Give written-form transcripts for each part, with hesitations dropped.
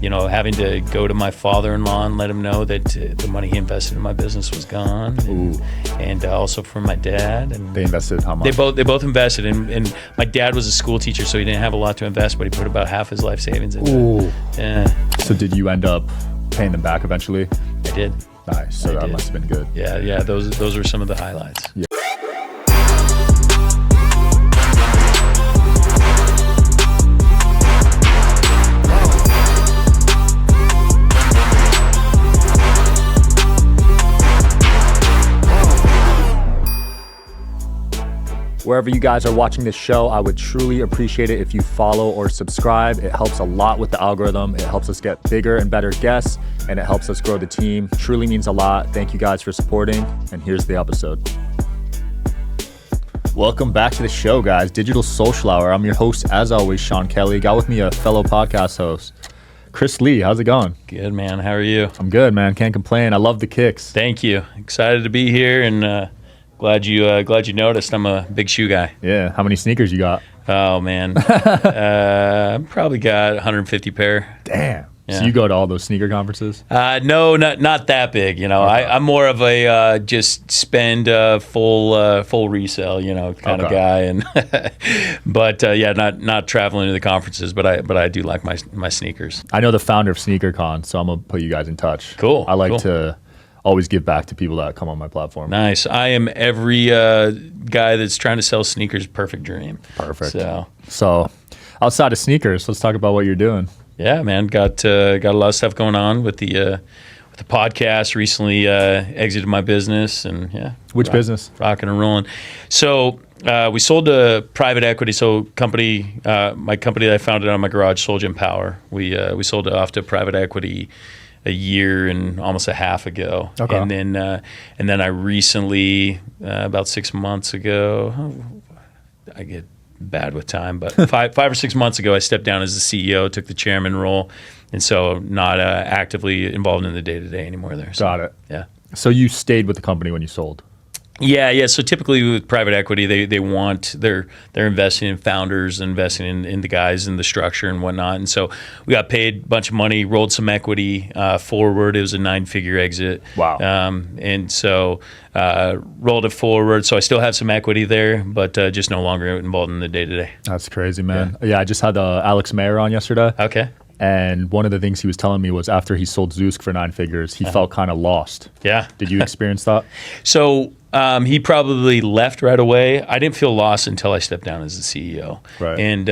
having to go to my father-in-law and let him know that the money he invested in my business was gone, and also from my dad. And they invested how much? They both invested, and my dad was a school teacher, so he didn't have a lot to invest, but he put about half his life savings into it. Yeah. So did you end up paying them back eventually? I did. Nice. So that must have been good. Yeah. Those were some of the highlights. Yeah. Wherever you guys are watching this show, I would truly appreciate it if you follow or subscribe. It helps a lot with the algorithm. It helps us get bigger and better guests, and it helps us grow the team. Truly means a lot. Thank you guys for supporting, and here's the episode. Welcome back to the show, guys. Digital Social Hour. I'm your host, as always, Sean Kelly. Got with me a fellow podcast host, Chris Lee. How's it going? Good, man. How are you? I'm good, man. Can't complain. I love the kicks. Thank you. Excited to be here, and glad you noticed. I'm a big shoe guy. Yeah. How many sneakers you got? Oh, man. Probably got 150 pair. Damn. Yeah. So you go to all those sneaker conferences? No, not that big. Okay. I'm more of a just spend full resale, kind of guy. And but not traveling to the conferences. But I do like my sneakers. I know the founder of SneakerCon, so I'm gonna put you guys in touch. Cool. I like to always give back to people that come on my platform. Nice. I am every guy that's trying to sell sneakers' perfect dream. Perfect. So outside of sneakers, let's talk about what you're doing. Yeah, man. Got a lot of stuff going on with the podcast. Recently exited my business, and Which business? Rocking and rolling. So we sold to private equity. So my company that I founded on my garage, Soul Gym Power. We sold it off to private equity a year and almost a half ago. Okay. And then I recently, about 6 months ago, I get bad with time, but five or 6 months ago, I stepped down as the CEO, took the chairman role, and so not actively involved in the day-to-day anymore there. So, Got it. Yeah. So you stayed with the company when you sold? Yeah. So typically with private equity, they're investing in founders, investing in the guys and the structure and whatnot. And so we got paid a bunch of money, rolled some equity forward. It was a 9-figure exit. Wow. And so rolled it forward. So I still have some equity there, but just no longer involved in the day-to-day. That's crazy, man. Yeah, I just had Alex Mayer on yesterday. Okay. And one of the things he was telling me was after he sold Zeusk for 9 figures, he felt kind of lost. Yeah. Did you experience that? So he probably left right away. I didn't feel lost until I stepped down as the CEO. Right. And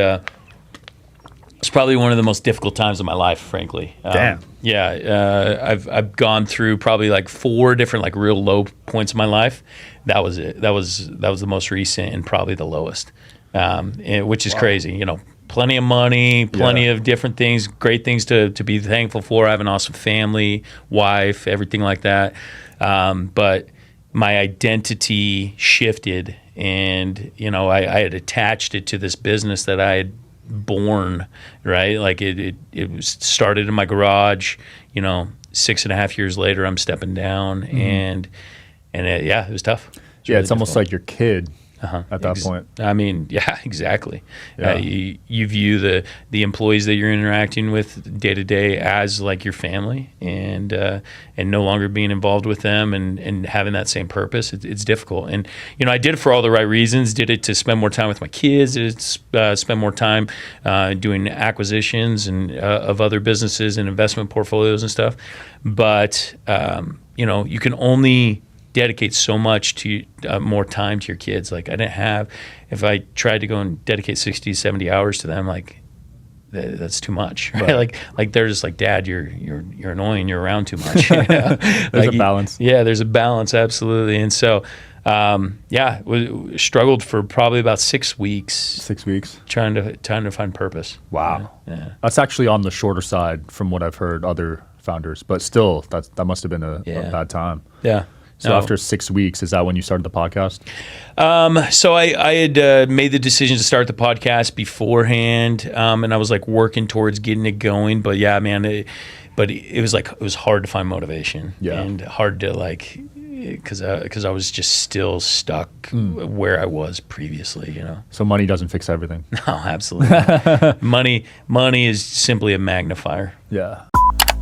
it's probably one of the most difficult times of my life, frankly. Damn. Yeah. I've gone through probably like 4 different like real low points in my life. That was it. That was the most recent and probably the lowest, which is crazy. Plenty of money, plenty of different things, great things to be thankful for. I have an awesome family, wife, everything like that. But my identity shifted, and I had attached it to this business that I had born, right? Like it was started in my garage. 6.5 years later, I'm stepping down, and it was tough. It's really almost difficult. Like your kid. At that point. I mean, yeah, exactly. Yeah. You view the employees that you're interacting with day to day as like your family, and no longer being involved with them and having that same purpose. It's difficult. And I did it for all the right reasons. Did it to spend more time with my kids. Did it spend more time doing acquisitions and of other businesses and investment portfolios and stuff. But you can only dedicate so much to more time to your kids. Like I didn't have, if I tried to go and dedicate 60, 70 hours to them, like that's too much. Right? like they're just like, Dad, you're annoying. You're around too much. There's a balance. Yeah, there's a balance. Absolutely. And so, we struggled for probably about 6 weeks. 6 weeks. Trying to find purpose. Wow. Yeah. That's actually on the shorter side from what I've heard other founders, but still that must have been a bad time. Yeah. So after 6 weeks, is that when you started the podcast? So I had made the decision to start the podcast beforehand, and I was like working towards getting it going. But yeah, man, it was hard to find motivation and hard to like because I was just still stuck where I was previously, you know. So money doesn't fix everything. No, absolutely not. Money is simply a magnifier. Yeah.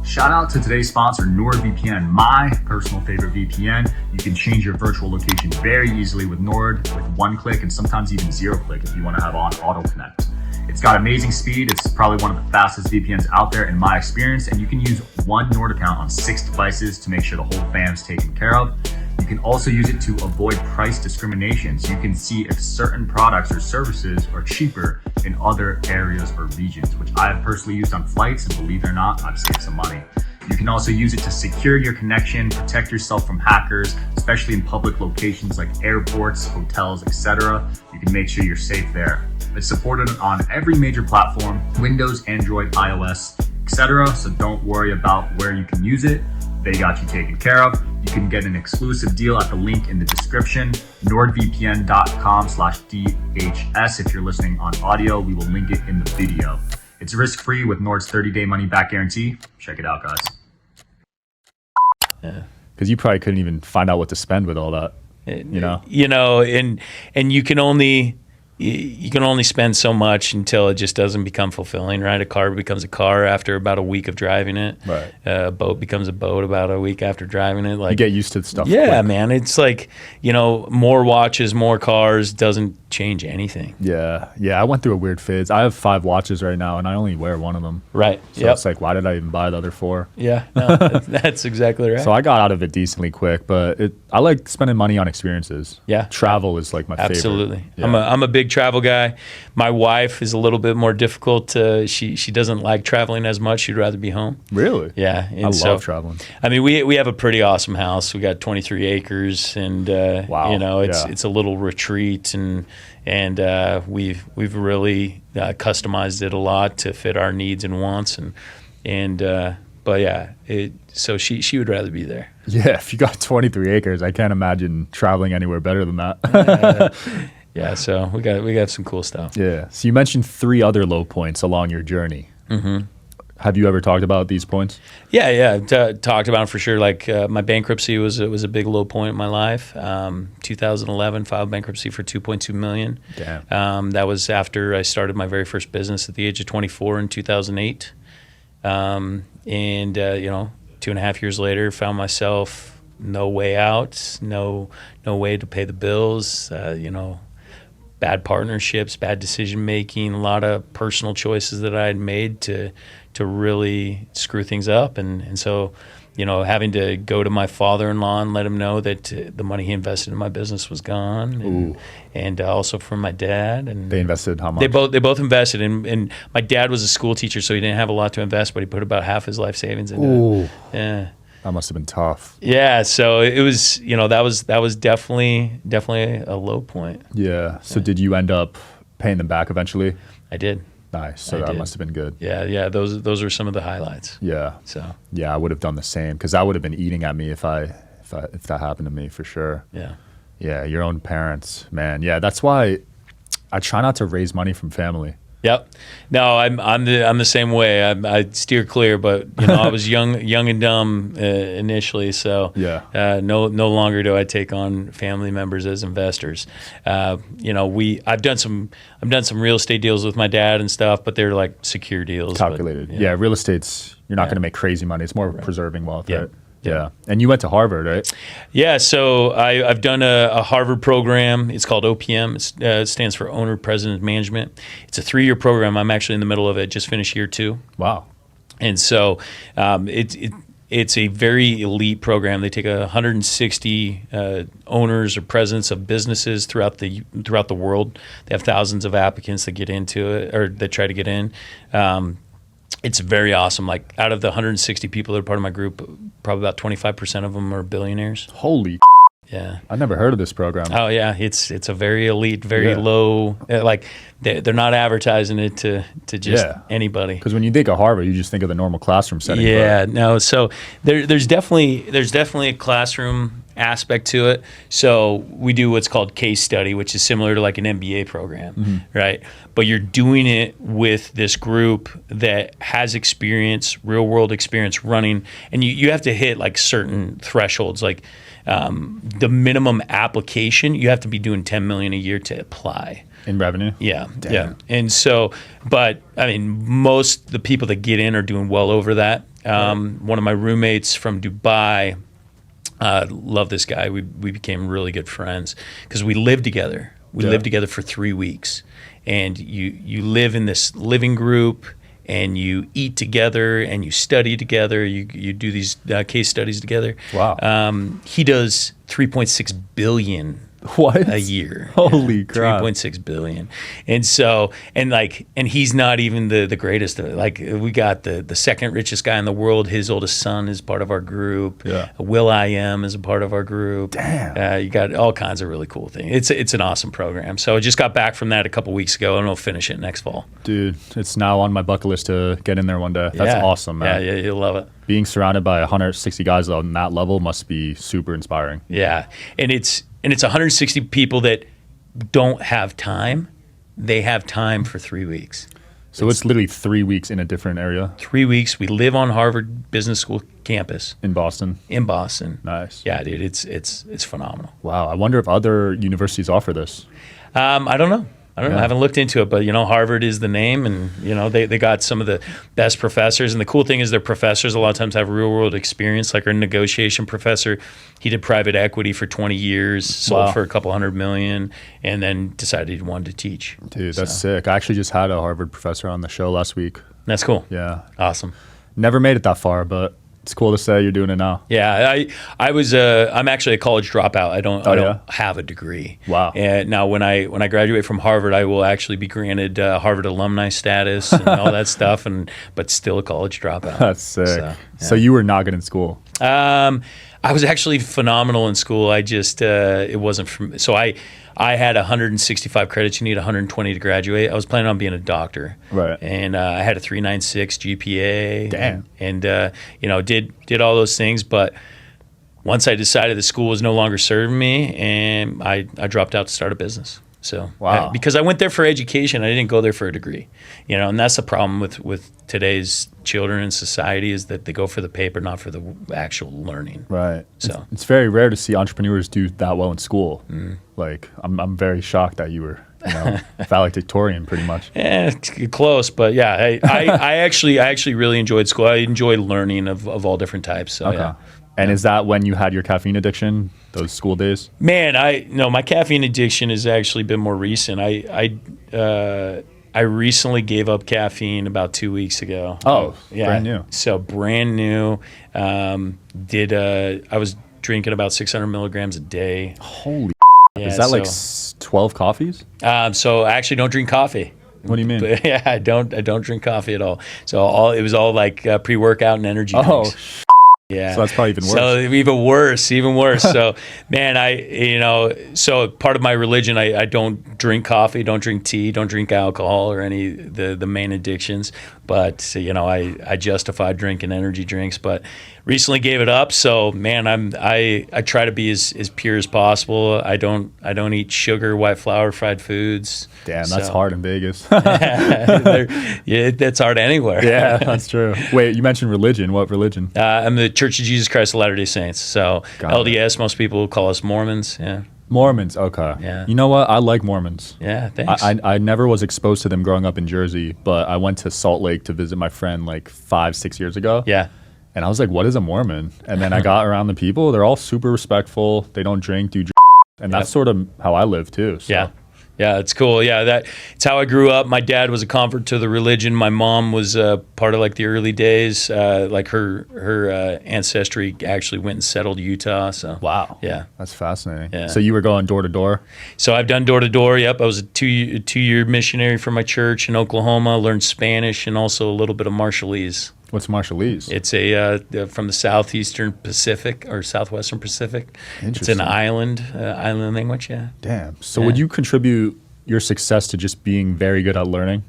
Shout out to today's sponsor, NordVPN, my personal favorite VPN. You can change your virtual location very easily with Nord with one click and sometimes even 0 click if you want to have on auto connect. It's got amazing speed. It's probably one of the fastest VPNs out there in my experience, and you can use one Nord account on 6 devices to make sure the whole fam's taken care of. You can also use it to avoid price discrimination, so you can see if certain products or services are cheaper in other areas or regions, which I have personally used on flights, and believe it or not, I've saved some money. You can also use it to secure your connection, protect yourself from hackers, especially in public locations like airports, hotels, etc. You can make sure you're safe there. It's supported on every major platform, Windows, Android, iOS, etc. So don't worry about where you can use it. They got you taken care of. You can get an exclusive deal at the link in the description, nordvpn.com/DHS. If you're listening on audio, we will link it in the video. It's risk-free with Nord's 30-day money-back guarantee. Check it out, guys. Yeah. Because you probably couldn't even find out what to spend with all that, you know? You know, and you can only spend so much until it just doesn't become fulfilling, right? A car becomes a car after about a week of driving it. Right. A boat becomes a boat about a week after driving it. Like, you get used to the stuff. Yeah, quick. man. It's like, you know, more watches, more cars doesn't change anything. Yeah. I went through a weird phase. I have 5 watches right now, and I only wear one of them. Right. So it's like, why did I even buy the other 4? Yeah. No, that's exactly right. So I got out of it decently quick, but I like spending money on experiences. Yeah. Travel is like my favorite. Absolutely. Yeah. I'm a big travel guy. My wife is a little bit more difficult. She doesn't like traveling as much. She'd rather be home. Really? Yeah. I love traveling. I mean, we have a pretty awesome house. We got 23 acres, and wow. You know, it's a little retreat, and we've really customized it a lot to fit our needs and wants, but yeah, so she would rather be there. Yeah, if you got 23 acres, I can't imagine traveling anywhere better than that. Yeah, so we got some cool stuff. Yeah. So you mentioned 3 other low points along your journey. Mm-hmm. Have you ever talked about these points? Yeah. Talked about them for sure. Like my bankruptcy was a big low point in my life. 2011, filed bankruptcy for $2.2 million. Damn. That was after I started my very first business at the age of 24 in 2008. And you know, 2.5 years later, found myself no way out, no way to pay the bills. You know, bad partnerships, bad decision making, a lot of personal choices that I had made to really screw things up, and so, you know, having to go to my father-in-law and let him know that the money he invested in my business was gone, and also from my dad. And they invested how much? They both invested, and my dad was a school teacher, so he didn't have a lot to invest, but he put about half his life savings into it. Yeah. That must have been tough. Yeah, so it was, you know, that was definitely a low point. Yeah. So did you end up paying them back eventually? I did. Nice. So that must have been good. Yeah. Those are some of the highlights. Yeah. So yeah, I would have done the same, because that would have been eating at me if that happened to me, for sure. Yeah. Yeah, your own parents, man. Yeah, that's why I try not to raise money from family. Yep. No, I'm the same way. I steer clear, but you know, I was young and dumb initially, so yeah. No longer do I take on family members as investors. You know, I've done some real estate deals with my dad and stuff, but they're like secure deals. Calculated. But, yeah, real estate's, you're not going to make crazy money. It's more preserving wealth, Yeah. right? Yeah. And you went to Harvard, right? Yeah, so I've done a Harvard program. It's called OPM. It stands for Owner President Management. It's a 3-year program. I'm actually in the middle of it. Just finished year 2. Wow. And so it's a very elite program. They take 160 owners or presidents of businesses throughout the world. They have thousands of applicants that get into it, or that try to get in. It's very awesome. Like, out of the 160 people that are part of my group, probably about 25% of them are billionaires. Holy. Yeah. I never heard of this program. Oh yeah, it's a very elite, very low. Like, they're not advertising it to just anybody. Because when you think of Harvard, you just think of the normal classroom setting. Yeah, no. So there's definitely a classroom aspect to it. So we do what's called case study, which is similar to like an MBA program, right? But you're doing it with this group that has experience, real world experience running, and you have to hit like certain thresholds, like the minimum application, you have to be doing 10 million a year to apply. In revenue? Yeah. Damn. Yeah. And so, but I mean, most the people that get in are doing well over that. One of my roommates from Dubai, love this guy. We became really good friends because we lived together. We lived together for 3 weeks, and you live in this living group, and you eat together, and you study together. You do these case studies together. Wow. He does 3.6 billion What? a year. Holy crap. 3.6 billion. And so, and he's not even the greatest of it. Like, we got the second richest guy in the world. His oldest son is part of our group. Yeah. Will I Am is a part of our group. Damn. You got all kinds of really cool things. It's an awesome program. So I just got back from that a couple weeks ago, and I'll finish it next fall. Dude, it's now on my bucket list to get in there one day. That's awesome, man. Yeah, you'll love it. Being surrounded by 160 guys on that level must be super inspiring. Yeah. And it's 160 people that don't have time. They have time for 3 weeks. So it's literally 3 weeks in a different area 3 weeks. We live on Harvard Business School campus in Boston. in Boston. Nice. Yeah, dude, it's phenomenal. Wow. I wonder if other universities offer this. I don't know. I haven't looked into it, but Harvard is the name, and they got some of the best professors. And the cool thing is their professors a lot of times have real world experience. Like our negotiation professor, he did private equity for 20 years, sold for a couple $100 million, and then decided he wanted to teach. Dude, that's sick. I actually just had a Harvard professor on the show last week. That's cool. Yeah. Awesome. Never made it that far, but it's cool to say you're doing it now. Yeah, I'm actually a college dropout. I don't have a degree. Wow. And now when I graduate from Harvard, I will actually be granted Harvard alumni status and all that stuff, but still a college dropout. That's sick. So you were not good in school. I was actually phenomenal in school. I just it wasn't for me. So I had 165 credits. You need 120 to graduate. I was planning on being a doctor. Right. And I had a 3.96 GPA. Damn. And did all those things, but once I decided the school was no longer serving me, and I dropped out to start a business. So wow. Because I went there for education, I didn't go there for a degree. And that's the problem with today's children in society, is that they go for the paper, not for the actual learning. Right. So it's very rare to see entrepreneurs do that well in school. Like I'm very shocked that you were valedictorian pretty much. Yeah, close, but yeah, I actually really enjoyed school. I enjoyed learning of all different types. So yeah. And is that when you had your caffeine addiction, those school days? Man, my caffeine addiction has actually been more recent. I recently gave up caffeine about 2 weeks ago. Oh, yeah. brand new. So brand new. I was drinking about 600 milligrams a day. Holy yeah, is that like 12 coffees? So I actually don't drink coffee. What do you mean? But, yeah, I don't drink coffee at all. So it was all like pre-workout and energy drinks. Yeah. So that's probably even worse. So even worse. So, man, so part of my religion, I don't drink coffee, don't drink tea, don't drink alcohol or any the main addictions. But I justify drinking energy drinks. But recently gave it up. So, man, I try to be as pure as possible. I don't eat sugar, white flour, fried foods. Damn, that's hard in Vegas. That's hard anywhere. Yeah, that's true. Wait, you mentioned religion. What religion? I'm the Church of Jesus Christ of Latter-day Saints. So LDS, most people call us Mormons. Yeah. Mormons, okay. Yeah. You know what? I like Mormons. Yeah, thanks. I never was exposed to them growing up in Jersey, but I went to Salt Lake to visit my friend like 5-6 years ago. Yeah. And I was like, what is a Mormon? And then I got around the people. They're all super respectful. They don't drink, do and that's sort of how I live too. So. Yeah. Yeah, it's cool. Yeah, it's how I grew up. My dad was a convert to the religion. My mom was part of like the early days. Like her ancestry actually went and settled Utah. So wow, yeah, that's fascinating. Yeah. So you were going door to door. So I've done door to door. Yep, I was a two-year missionary for my church in Oklahoma. Learned Spanish and also a little bit of Marshallese. What's Marshallese? It's from the southeastern Pacific or southwestern Pacific. It's an island language. Yeah. Damn. So would you contribute your success to just being very good at learning?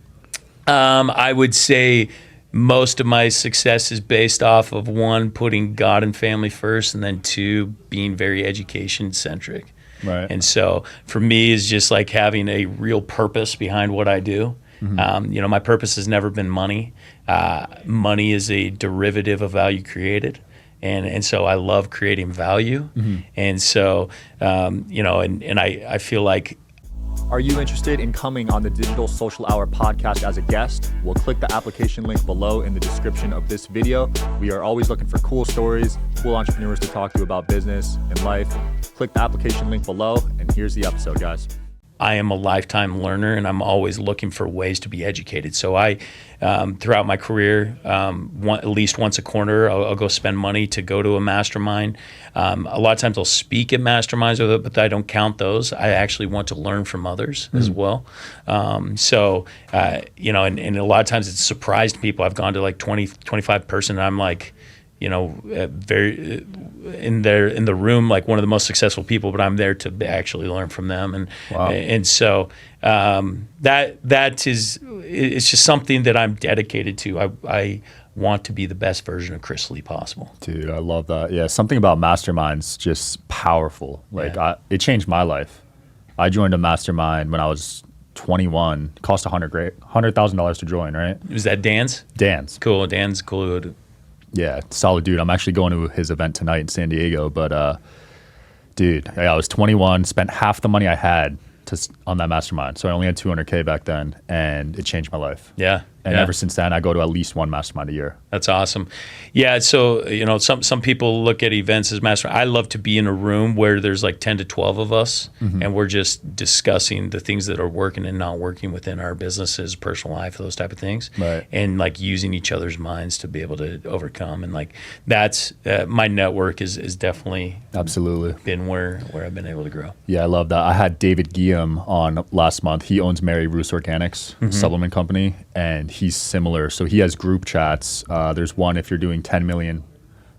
I would say most of my success is based off of, one, putting God and family first, and then two, being very education centric. Right. And so for me, it's just like having a real purpose behind what I do. My purpose has never been money. Money is a derivative of value created. And so I love creating value. And so, I feel like. Are you interested in coming on the Digital Social Hour podcast as a guest? Well, click the application link below in the description of this video. We are always looking for cool stories, cool entrepreneurs to talk to about business and life. Click the application link below, and here's the episode, guys. I am a lifetime learner, and I'm always looking for ways to be educated. So I, throughout my career, at least once a quarter, I'll go spend money to go to a mastermind. A lot of times I'll speak at masterminds, but I don't count those. I actually want to learn from others as well. And a lot of times it's surprised people. I've gone to like 20, 25 person, and I'm like, very in the room, like one of the most successful people, but I'm there to actually learn from them. And wow. And so that is, it's just something that I'm dedicated to. I want to be the best version of Chris Lee possible. Dude, I love that. Yeah, something about masterminds just powerful. Like it changed my life. I joined a mastermind when I was 21. It cost $100,000 to join, right? Was that Dan's? Dan's. Cool. Dan's cool. Yeah, solid dude. I'm actually going to his event tonight in San Diego. But, dude, I was 21, spent half the money I had on that mastermind. So I only had $200K back then, and it changed my life. Yeah. And ever since then, I go to at least one mastermind a year. That's awesome. Yeah, so, some people look at events as mastermind. I love to be in a room where there's like 10 to 12 of us, and we're just discussing the things that are working and not working within our businesses, personal life, those type of things. Right. And like using each other's minds to be able to overcome. And like that's, my network is definitely absolutely been where I've been able to grow. Yeah, I love that. I had David Guillaume on last month. He owns Mary Roos Organics, supplement company, and he's similar. So he has group chats. There's one if you're doing 10 million,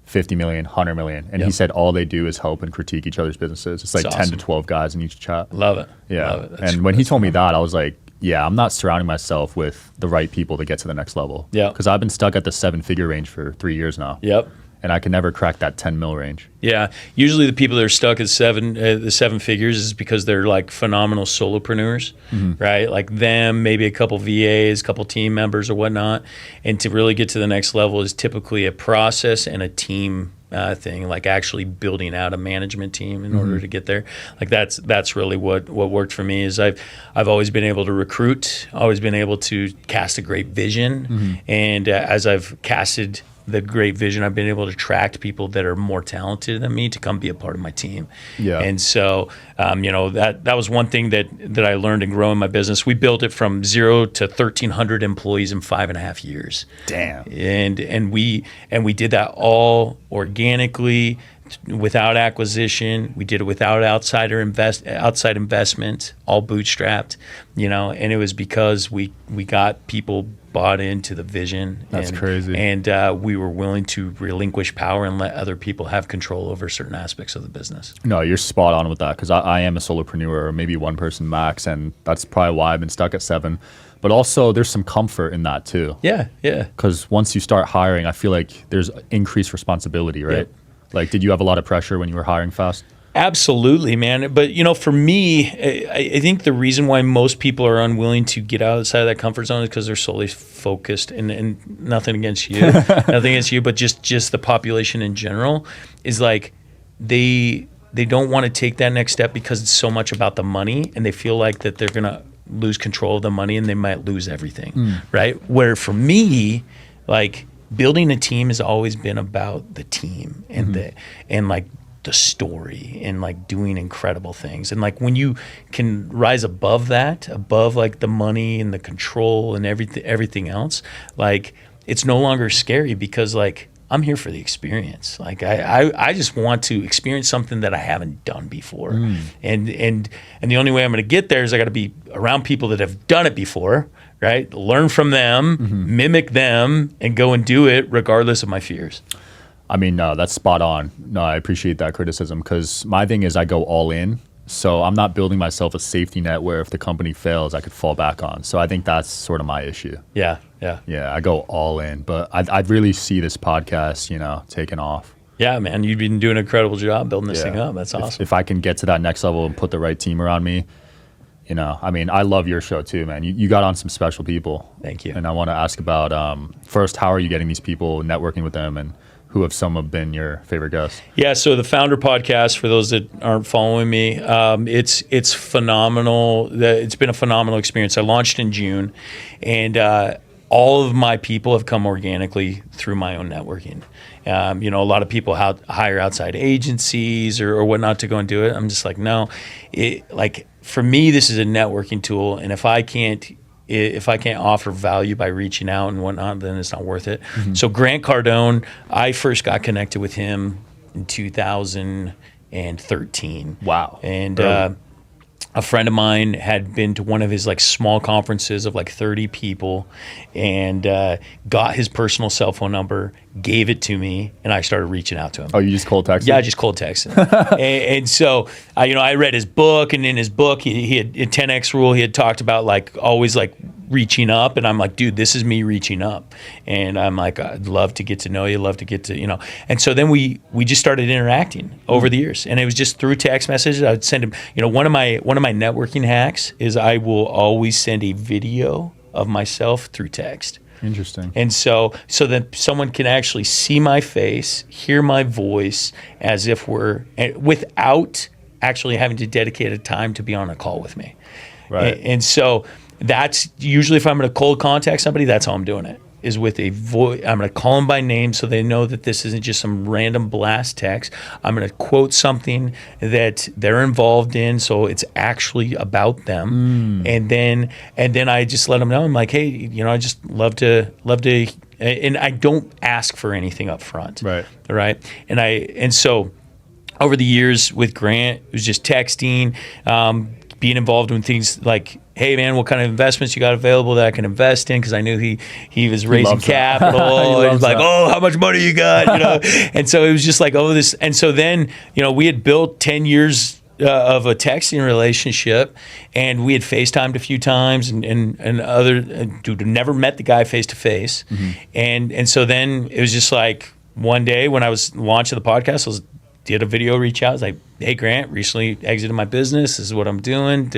50 million, 100 million. And he said all they do is help and critique each other's businesses. It's like That's 10 awesome. to 12 guys in each chat. Love it. Yeah. Love it. And when he told me that, I was like, yeah, I'm not surrounding myself with the right people to get to the next level. Yeah. Because I've been stuck at the 7-figure range for 3 years now. Yep. And I can never crack that 10 mil range. Yeah. Usually the people that are stuck at the seven figures is because they're like phenomenal solopreneurs, right? Like them, maybe a couple VAs, a couple team members or whatnot. And to really get to the next level is typically a process and a team thing, like actually building out a management team in order to get there. Like that's really what worked for me is I've always been able to recruit, always been able to cast a great vision. And as I've casted the great vision, I've been able to attract people that are more talented than me to come be a part of my team. Yeah. And so, that was one thing that I learned in growing my business. We built it from 0 to 1,300 employees in 5.5 years. Damn. And we did that all organically, without acquisition. We did it without outside investment, all bootstrapped, and it was because we got people bought into the vision. That's crazy. And we were willing to relinquish power and let other people have control over certain aspects of the business. No, you're spot on with that because I am a solopreneur, or maybe one person max, and that's probably why I've been stuck at 7. But also there's some comfort in that too. Yeah. Because once you start hiring, I feel like there's increased responsibility, right? Yeah. Like, did you have a lot of pressure when you were hiring fast? Absolutely, man. But, for me, I think the reason why most people are unwilling to get outside of that comfort zone is because they're solely focused, and nothing against you, but just the population in general is like they don't want to take that next step because it's so much about the money, and they feel like that they're going to lose control of the money and they might lose everything, right? Where for me, like, building a team has always been about the team and the story and like doing incredible things. And like when you can rise above that, above like the money and the control and everything else, like it's no longer scary because like I'm here for the experience. Like I just want to experience something that I haven't done before. And the only way I'm going to get there is I got to be around people that have done it before, right? Learn from them, mimic them, and go and do it regardless of my fears. I mean, no, that's spot on. No, I appreciate that criticism because my thing is I go all in So I'm not building myself a safety net where if the company fails, I could fall back on. So I think that's sort of my issue. Yeah. Yeah, I go all in, but I'd really see this podcast, taking off. Yeah, man, you've been doing an incredible job building this thing up. That's awesome. If I can get to that next level and put the right team around me, I love your show too, man. You got on some special people. Thank you. And I want to ask about, first, how are you getting these people, networking with them, and who have some have been your favorite guests? Yeah, so the Founder Podcast, for those that aren't following me, it's phenomenal. It's been a phenomenal experience. I launched in June, and all of my people have come organically through my own networking. A lot of people hire outside agencies or whatnot to go and do it. I'm just like, no. For me, this is a networking tool, and if I can't offer value by reaching out and whatnot, then it's not worth it. Mm-hmm. So Grant Cardone, I first got connected with him in 2013. Wow. And a friend of mine had been to one of his small conferences of 30 people and got his personal cell phone number, gave it to me, and I started reaching out to him. Oh, you just cold texted? Yeah, I just cold texted him. and so, I read his book, and in his book, he had a 10X rule. He had talked about always reaching up, and I'm like, dude, this is me reaching up. And I'm like, I'd love to get to know you, love to get to, And so then we just started interacting over the years, and it was just through text messages. I would send him, one of my networking hacks is I will always send a video of myself through text. Interesting. And so that someone can actually see my face, hear my voice, as if without actually having to dedicate a time to be on a call with me. Right. And so that's usually, if I'm going to cold contact somebody, that's how I'm doing it, is with a voice. I'm going to call them by name so they know that this isn't just some random blast text. I'm going to quote something that they're involved in, so it's actually about them. And then I just let them know. I'm like, hey, I just love to, and I don't ask for anything up front. Right. And so over the years with Grant, it was just texting, being involved in things like, hey man, what kind of investments you got available that I can invest in? Because I knew he was raising capital. He was like, oh, how much money you got? And so it was just like, oh, this. And so then, we had built 10 years of a texting relationship, and we had FaceTimed a few times, and other dude never met the guy face to face. And so then it was just like one day when I was launching the podcast, did a video reach out. I was like, hey, Grant, recently exited my business. This is what I'm doing.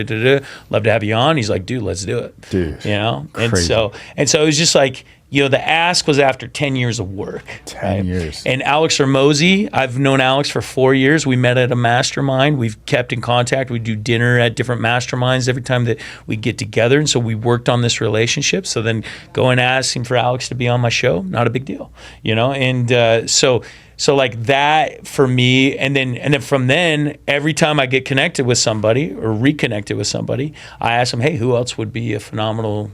Love to have you on. He's like, dude, let's do it. Dude, And crazy. so it was just like, the ask was after 10 years of work. 10 years. And Alex Hormozy, I've known Alex for 4 years. We met at a mastermind. We've kept in contact. We do dinner at different masterminds every time that we get together. And so we worked on this relationship. So then going asking for Alex to be on my show, not a big deal, And so like that for me, and then from then, every time I get connected with somebody or reconnected with somebody, I ask them, hey, who else would be a phenomenal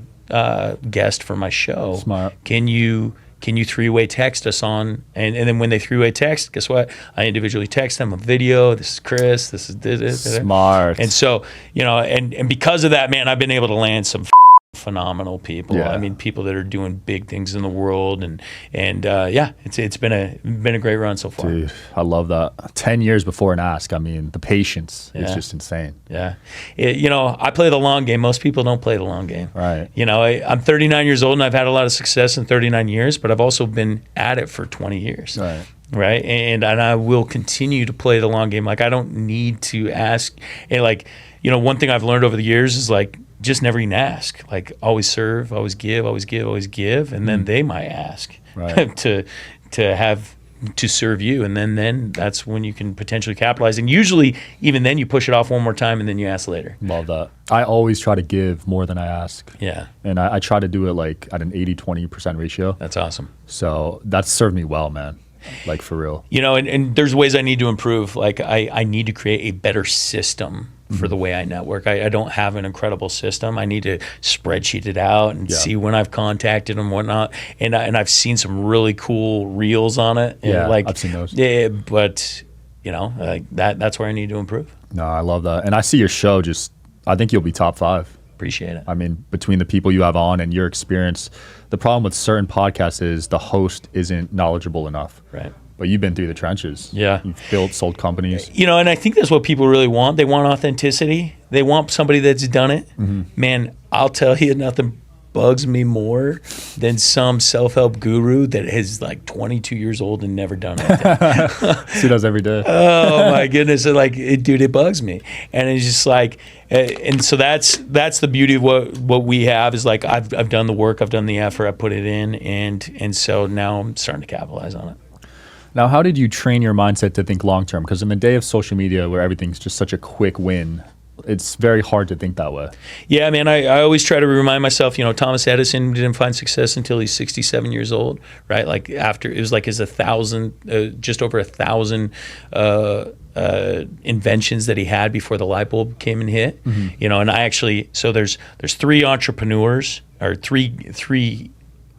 guest for my show? Smart. Can you three-way text us on? And then when they three-way text, guess what? I individually text them a video. This is Chris. This is this. Smart. And so, and because of that, man, I've been able to land some phenomenal people. Yeah. I mean, people that are doing big things in the world, and it's been a great run so far. Dude, I love that. 10 years before an ask. I mean, the patience is just insane. Yeah. I play the long game. Most people don't play the long game. Right. I'm 39 years old, and I've had a lot of success in 39 years, but I've also been at it for 20 years. Right. And I will continue to play the long game. I don't need to ask. And one thing I've learned over the years is just never even ask. Always serve, always give, and then they might ask to serve you, and then that's when you can potentially capitalize. And usually, even then, you push it off one more time, and then you ask later. Love that. I always try to give more than I ask. Yeah. And I try to do it at an 80-20% ratio. That's awesome. So that's served me well, man. For real. And there's ways I need to improve. I need to create a better system for the way I network. I don't have an incredible system. I need to spreadsheet it out and see when I've contacted them and whatnot. And I've seen some really cool reels on it. Yeah, I've seen those. Yeah, but that's where I need to improve. No, I love that. And I see your show I think you'll be top 5. Appreciate it. I mean, between the people you have on and your experience, the problem with certain podcasts is the host isn't knowledgeable enough. Right. Well, you've been through the trenches. Yeah. You've built, sold companies. You know, and I think that's what people really want. They want authenticity. They want somebody that's done it. Man, I'll tell you, nothing bugs me more than some self-help guru that is like 22 years old and never done anything. See those every day. Oh my goodness! Dude, it bugs me, and it's just like, and so that's the beauty of what we have is like I've done the work, I've done the effort, I put it in, and so now I'm starting to capitalize on it. Now, how did you train your mindset to think long term? Because in the day of social media, where everything's just such a quick win, it's very hard to think that way. Yeah, man, I always try to remind myself, you know, Thomas Edison didn't find success until he's 67 years old, right? Like after, it was like his just over 1,000 inventions that he had before the light bulb came and hit, you know, and I actually, so there's three entrepreneurs or three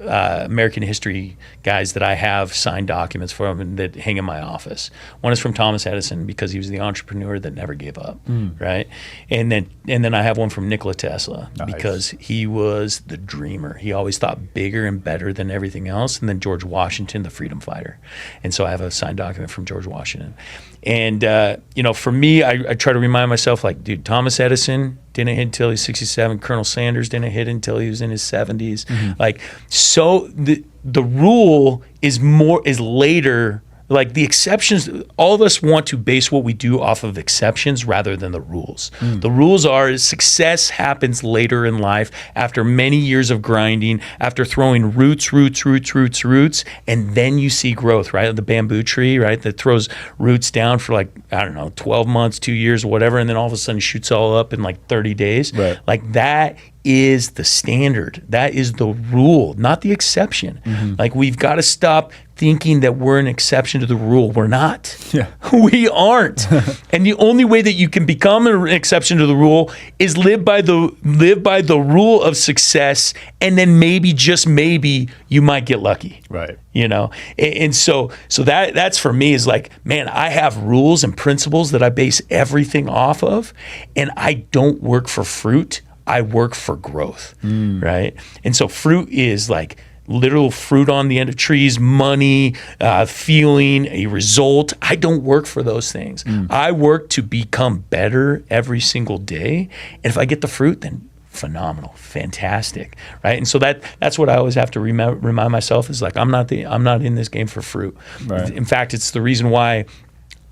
American history guys that I have signed documents from and that hang in my office. One is from Thomas Edison because he was the entrepreneur that never gave up, right? And then I have one from Nikola Tesla because he was the dreamer. He always thought bigger and better than everything else. And then George Washington, the freedom fighter. And so I have a signed document from George Washington. And, you know, for me, I try to remind myself, like, dude, Thomas Edison didn't hit until he's 67. Colonel Sanders didn't hit until he was in his 70s. Like, so the rule is later. Like the exceptions, all of us want to base what we do off of exceptions rather than the rules. The rules are success happens later in life after many years of grinding, after throwing roots, and then you see growth, right? The bamboo tree, right? That throws roots down for like, I don't know, 12 months, 2 years, whatever, and then all of a sudden shoots all up in like 30 days. Right. Like that is the standard. That is the rule, not the exception. Like we've got to stop thinking that we're an exception to the rule. We're not. Yeah. We aren't. And the only way that you can become an exception to the rule is live by the rule of success, and then maybe, just maybe, you might get lucky. Right. You know? And so that's for me is like, man, I have rules and principles that I base everything off of, and I don't work for fruit. I work for growth, right? And so fruit is like literal fruit on the end of trees, money, feeling, a result. I don't work for those things. I work to become better every single day. And if I get the fruit, then phenomenal, fantastic, right? And so that's what I always have to remind myself is like, I'm not in this game for fruit. Right. In fact, it's the reason why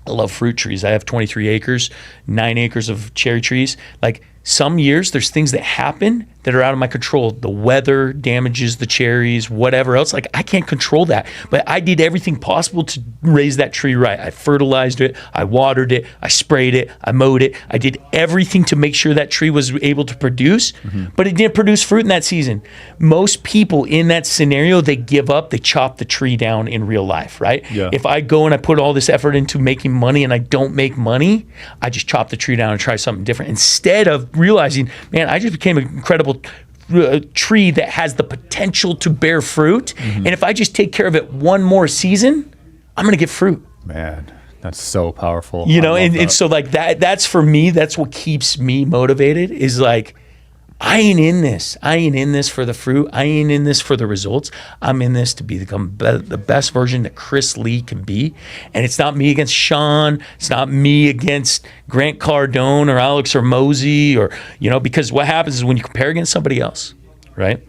I love fruit trees. I have 23 acres, 9 acres of cherry trees. Like some years, there's things that happen that are out of my control. The weather damages the cherries, whatever else. Like I can't control that, but I did everything possible to raise that tree right. I fertilized it, I watered it, I sprayed it, I mowed it. I did everything to make sure that tree was able to produce, but it didn't produce fruit in that season. Most people in that scenario, they give up, they chop the tree down in real life, right? Yeah. If I go and I put all this effort into making money and I don't make money, I just chop the tree down and try something different instead of realizing, man, I just became an incredible tree that has the potential to bear fruit. And if I just take care of it one more season, I'm going to get fruit. Man, that's so powerful. You know, and so like that's for me, that's what keeps me motivated is like, I ain't in this for the fruit. I ain't in this for the results. I'm in this to become the best version that Chris Lee can be. And it's not me against Sean. It's not me against Grant Cardone or Alex Hormozy or, you know, because what happens is when you compare against somebody else, right?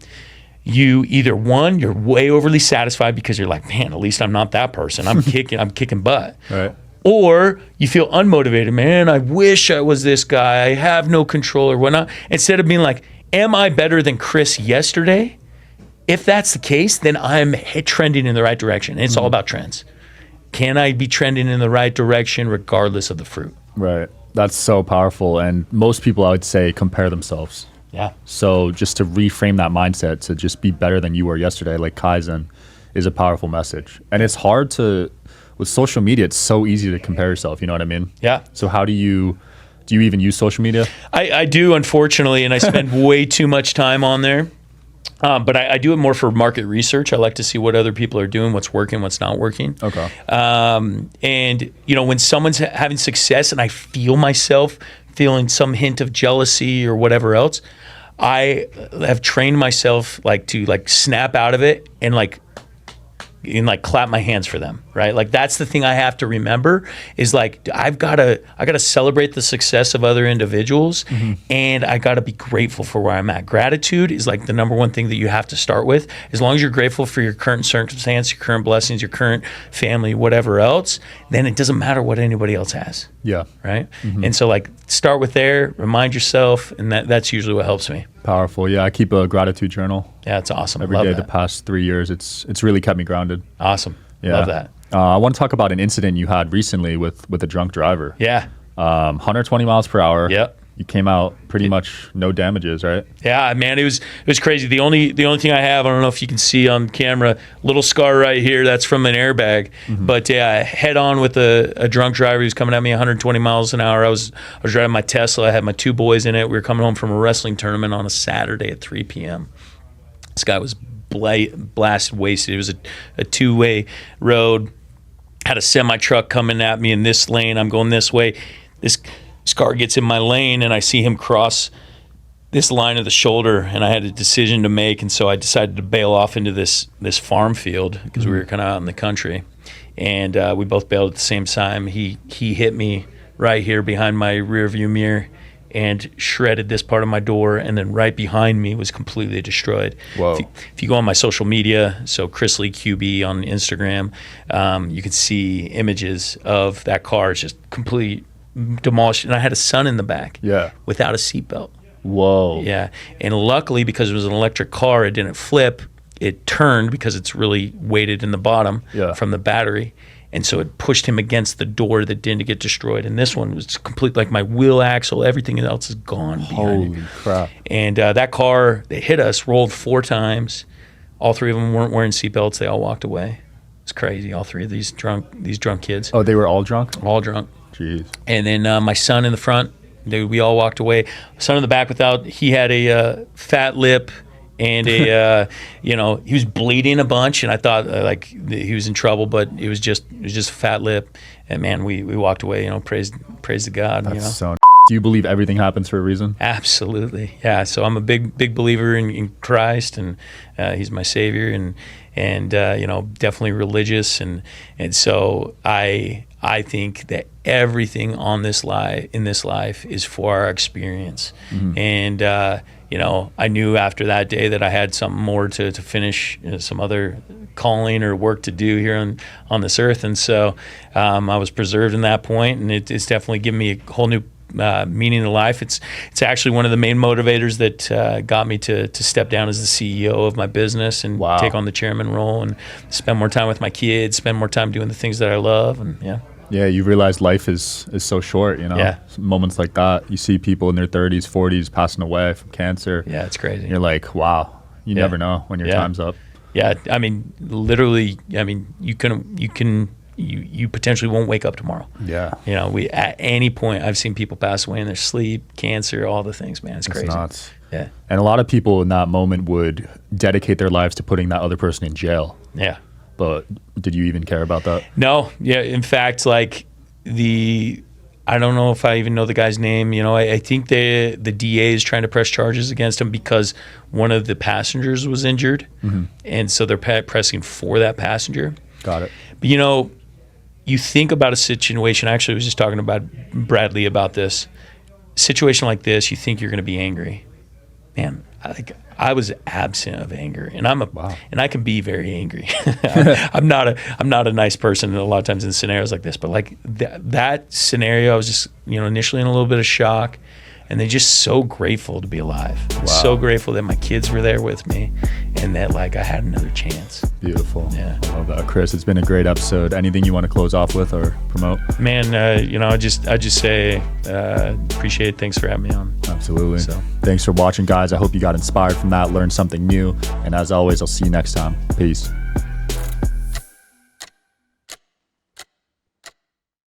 You either one, you're way overly satisfied because you're like, man, at least I'm not that person. I'm kicking butt. Right. Or you feel unmotivated, man, I wish I was this guy. I have no control or whatnot. Instead of being like, am I better than Chris yesterday? If that's the case, then I'm trending in the right direction. And it's all about trends. Can I be trending in the right direction regardless of the fruit? Right. That's so powerful. And most people, I would say, compare themselves. Yeah. So just to reframe that mindset to just be better than you were yesterday, like Kaizen, is a powerful message. And it's hard to... With social media, it's so easy to compare yourself. You know what I mean? Yeah. So how do you even use social media? I do, unfortunately, and I spend way too much time on there. But I do it more for market research. I like to see what other people are doing, what's working, what's not working. Okay. And, you know, when someone's having success and I feel myself feeling some hint of jealousy or whatever else, I have trained myself like to like snap out of it and like like clap my hands for them, right? Like that's the thing I have to remember is like I gotta celebrate the success of other individuals, and I gotta be grateful for where I'm at. Gratitude is like the number one thing that you have to start with. As long as you're grateful for your current circumstance, your current blessings, your current family, whatever else, then it doesn't matter what anybody else has. Yeah. Right. And so like start with there, remind yourself, and that's usually what helps me. Powerful. Yeah, I keep a gratitude journal. Yeah, it's awesome. Every day the past 3 years. It's really kept me grounded. Awesome. Yeah. Love that. I want to talk about an incident you had recently with a drunk driver. Yeah. 120 miles per hour. Yep. You came out pretty much no damages, right? Yeah, man, it was crazy. The only thing I have, I don't know if you can see on camera, little scar right here. That's from an airbag. But yeah, head on with a drunk driver who's coming at me 120 miles an hour. I was driving my Tesla. I had my 2 boys in it. We were coming home from a wrestling tournament on a Saturday at 3 p.m. This guy was blasted, wasted. It was a 2-way road. Had a semi truck coming at me in this lane. I'm going this way. This car gets in my lane, and I see him cross this line of the shoulder, and I had a decision to make, and so I decided to bail off into this farm field because we were kind of out in the country, and we both bailed at the same time. He hit me right here behind my rear view mirror and shredded this part of my door, and then right behind me was completely destroyed. Whoa. If you go on my social media, so Chris Lee QB on Instagram, you can see images of that car. It's just completely demolished, and I had a son in the back. Yeah. Without a seatbelt. Whoa. Yeah, and luckily because it was an electric car, it didn't flip. It turned because it's really weighted in the bottom from the battery, and so it pushed him against the door that didn't get destroyed. And this one was complete, like my wheel axle, everything else is gone behind it. Holy crap. And that car that hit us rolled 4 times. All 3 of them weren't wearing seatbelts. They all walked away. It's crazy. All 3 of these drunk kids. Oh, they were all drunk? All drunk. Jeez. And then my son in the front, we all walked away. Son in the back he had a fat lip and a, he was bleeding a bunch, and I thought like he was in trouble, but it was just a fat lip. And man, we walked away, praise to God. That's so. Do you believe everything happens for a reason? Absolutely. Yeah. So I'm a big believer in Christ, and he's my savior, and definitely religious. And so I think that everything in this life is for our experience. And, I knew after that day that I had something more to finish, some other calling or work to do here on this earth. And so I was preserved in that point, and it's definitely given me a whole new meaning to life. It's actually one of the main motivators that got me to step down as the CEO of my business and take on the chairman role and spend more time with my kids, spend more time doing the things that I love. And Yeah, you realize life is so short, Yeah. Moments like that. You see people in their 30s, 40s passing away from cancer. Yeah, it's crazy. And you're like, wow, you never know when your time's up. Yeah, I mean, literally, you potentially won't wake up tomorrow. Yeah. We at any point, I've seen people pass away in their sleep, cancer, all the things, man. It's crazy. Nuts. Yeah. And a lot of people in that moment would dedicate their lives to putting that other person in jail. Yeah. But did you even care about that? No. Yeah. In fact, like I don't know if I even know the guy's name. I think the DA is trying to press charges against him because one of the passengers was injured. And so they're pressing for that passenger. Got it. But you think about a situation. Actually, I was just talking about Bradley about this situation like this. You think you're going to be angry, man. I was absent of anger, and and I can be very angry. I'm not a nice person a lot of times in scenarios like this, but like that scenario, I was just initially in a little bit of shock, and then just so grateful to be alive. Wow. So grateful that my kids were there with me, and that like I had another chance. Beautiful. Yeah. I love that, Chris. It's been a great episode. Anything you want to close off with or promote? Man, I just say appreciate it. Thanks for having me on. Absolutely. So. Thanks for watching, guys. I hope you got inspired from that, learned something new. And as always, I'll see you next time. Peace.